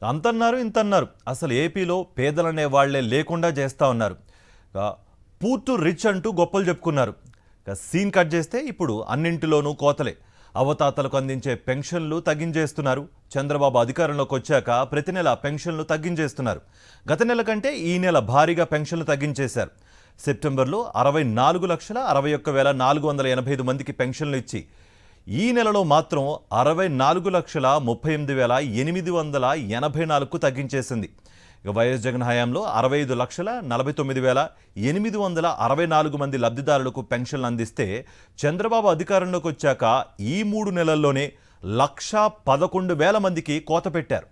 అంతన్నారు ఇంతన్నారు అసలు ఏపీలో పేదలనే వాళ్లే లేకుండా చేస్తా ఉన్నారు. పూర్ టు రిచ్ అంటూ గొప్పలు చెప్పుకున్నారు. సీన్ కట్ చేస్తే ఇప్పుడు అన్నింటిలోనూ కోతలే. అవతాతలకు అందించే పెన్షన్లు తగ్గించేస్తున్నారు. చంద్రబాబు అధికారంలోకి వచ్చాక ప్రతి నెల పెన్షన్లు తగ్గించేస్తున్నారు. గత నెల కంటే ఈ నెల భారీగా పెన్షన్లు తగ్గించేశారు. సెప్టెంబర్లో 64,61,485 మందికి పెన్షన్లు ఇచ్చి ఈ నెలలో మాత్రం 64,38,884కు తగ్గించేసింది. వైఎస్ జగన్ హయాంలో 65,49,864 మంది లబ్ధిదారులకు పెన్షన్లు అందిస్తే చంద్రబాబు అధికారంలోకి వచ్చాక ఈ 3 నెలల్లోనే 1,11,000 మందికి కోత పెట్టారు.